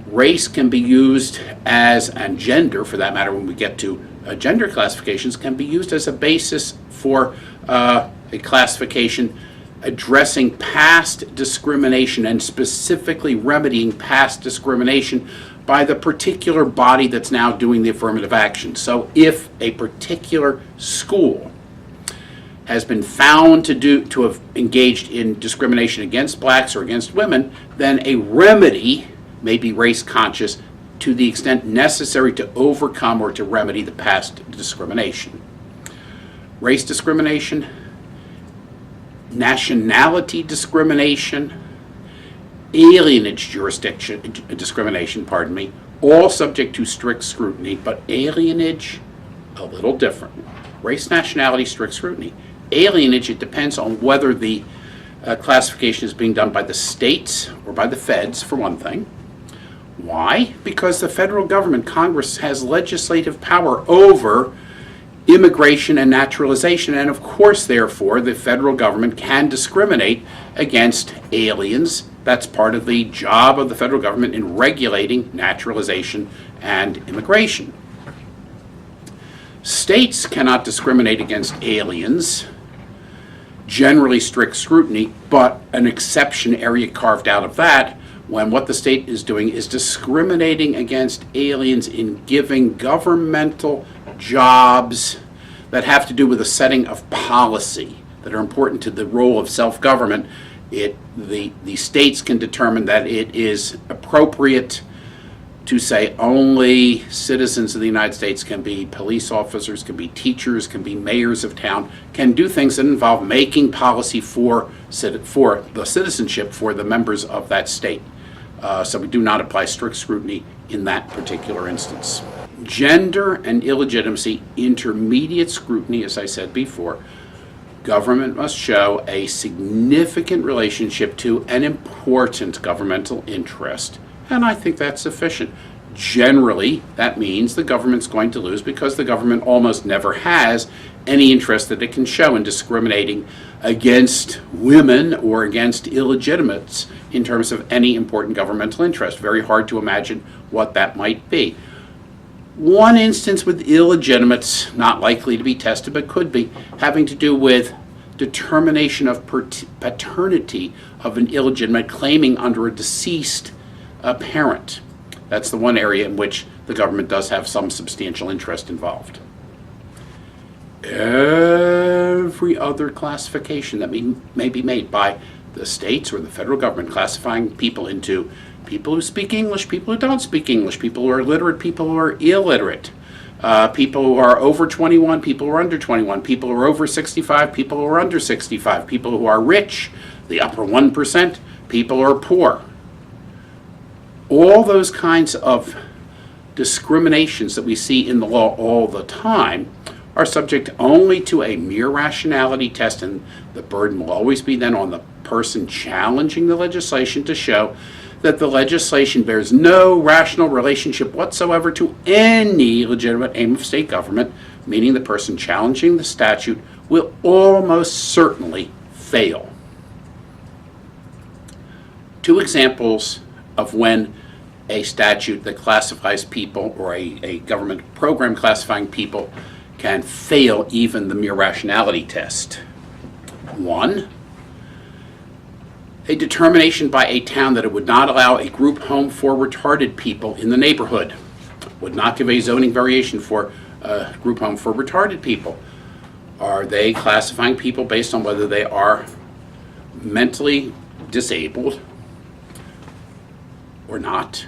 A: race can be used as, and gender for that matter, when we get to gender classifications, can be used as a basis for a classification addressing past discrimination and specifically remedying past discrimination by the particular body that's now doing the affirmative action. So if a particular school has been found to have engaged in discrimination against blacks or against women, then a remedy may be race conscious to the extent necessary to overcome or to remedy the past discrimination. Race discrimination, nationality discrimination, alienage jurisdiction discrimination, all subject to strict scrutiny, but alienage a little different. Race, nationality, strict scrutiny. Alienage, it depends on whether the classification is being done by the states or by the feds, for one thing. Why? Because the federal government, Congress, has legislative power over immigration and naturalization, and of course, therefore, the federal government can discriminate against aliens. That's part of the job of the federal government in regulating naturalization and immigration. States cannot discriminate against aliens, generally strict scrutiny, but an exception area carved out of that when what the state is doing is discriminating against aliens in giving governmental jobs that have to do with the setting of policy that are important to the role of self-government. The states can determine that it is appropriate to say only citizens of the United States can be police officers, can be teachers, can be mayors of town, can do things that involve making policy for the citizenship for the members of that state. So we do not apply strict scrutiny in that particular instance. Gender and illegitimacy, intermediate scrutiny, as I said before. Government must show a significant relationship to an important governmental interest, and I think that's sufficient. Generally, that means the government's going to lose because the government almost never has any interest that it can show in discriminating against women or against illegitimates in terms of any important governmental interest. Very hard to imagine what that might be. One instance with illegitimates, not likely to be tested but could be, having to do with determination of paternity of an illegitimate claiming under a deceased parent. That's the one area in which the government does have some substantial interest involved. Every other classification that may be made by the states or the federal government, classifying people into people who speak English, people who don't speak English, people who are literate, people who are illiterate, people who are over 21, people who are under 21, people who are over 65, people who are under 65, people who are rich, the upper 1%, people who are poor. All those kinds of discriminations that we see in the law all the time are subject only to a mere rationality test, and the burden will always be then on the person challenging the legislation to show that the legislation bears no rational relationship whatsoever to any legitimate aim of state government, meaning the person challenging the statute will almost certainly fail. Two examples of when a statute that classifies people or a government program classifying people can fail even the mere rationality test. One, a determination by a town that it would not allow a group home for retarded people in the neighborhood, would not give a zoning variation for a group home for retarded people. Are they classifying people based on whether they are mentally disabled or not?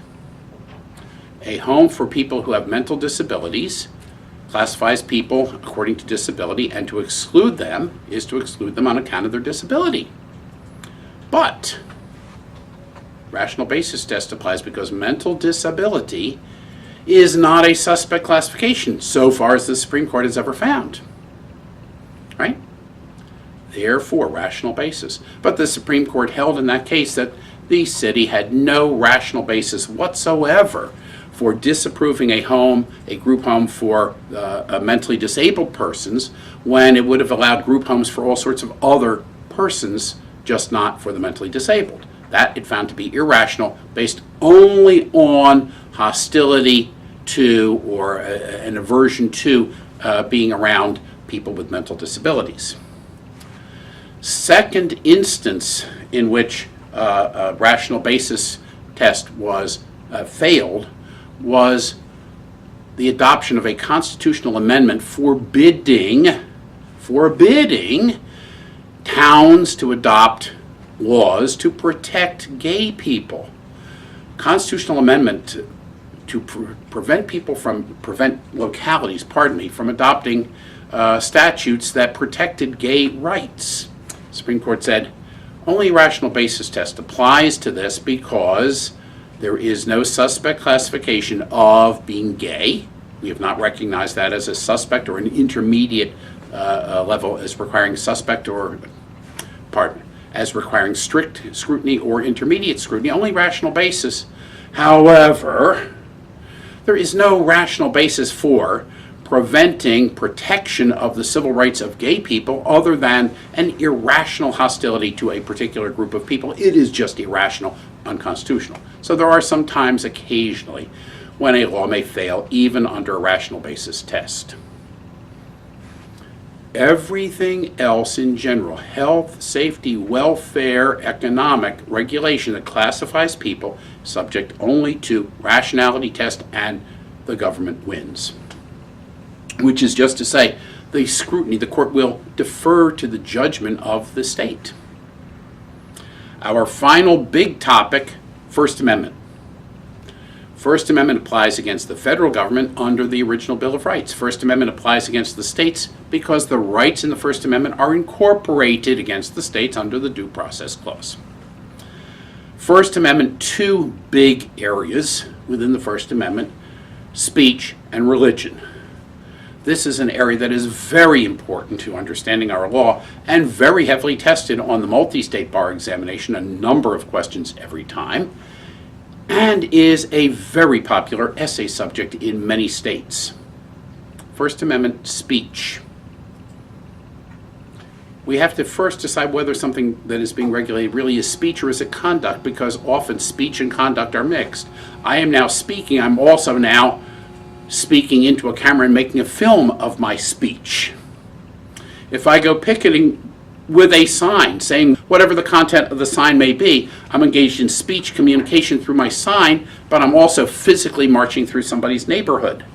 A: A home for people who have mental disabilities classifies people according to disability, and to exclude them is to exclude them on account of their disability. But rational basis test applies because mental disability is not a suspect classification so far as the Supreme Court has ever found. Right? Therefore, rational basis. But the Supreme Court held in that case that the city had no rational basis whatsoever for disapproving a home, a group home for mentally disabled persons, when it would have allowed group homes for all sorts of other persons, just not for the mentally disabled. That it found to be irrational, based only on hostility to or an aversion to being around people with mental disabilities. Second instance in which a rational basis test was failed was the adoption of a constitutional amendment forbidding towns to adopt laws to protect gay people. Constitutional amendment to prevent localities from adopting statutes that protected gay rights. The Supreme Court said only rational basis test applies to this because there is no suspect classification of being gay. We have not recognized that as a suspect or an intermediate level as requiring as requiring strict scrutiny or intermediate scrutiny, only rational basis. However, there is no rational basis for preventing protection of the civil rights of gay people other than an irrational hostility to a particular group of people. It is just irrational, unconstitutional. So there are some times, occasionally, when a law may fail even under a rational basis test. Everything else in general, health, safety, welfare, economic regulation that classifies people, subject only to rationality test, and the government wins. Which is just to say, the scrutiny, the court will defer to the judgment of the state. Our final big topic, First Amendment. First Amendment applies against the federal government under the original Bill of Rights. First Amendment applies against the states because the rights in the First Amendment are incorporated against the states under the Due Process Clause. First Amendment, two big areas within the First Amendment: speech and religion. This is an area that is very important to understanding our law and very heavily tested on the multi-state bar examination, a number of questions every time. and is a very popular essay subject in many states. First Amendment speech. We have to first decide whether something that is being regulated really is speech or is it conduct, because often speech and conduct are mixed. I am now speaking, I'm also now speaking into a camera and making a film of my speech. If I go picketing with a sign saying whatever the content of the sign may be, I'm engaged in speech communication through my sign, but I'm also physically marching through somebody's neighborhood.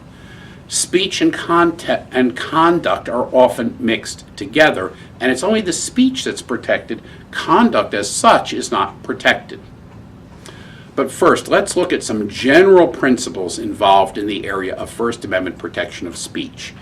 A: Speech and conduct are often mixed together, and it's only the speech that's protected. Conduct as such is not protected. But first, let's look at some general principles involved in the area of First Amendment protection of speech.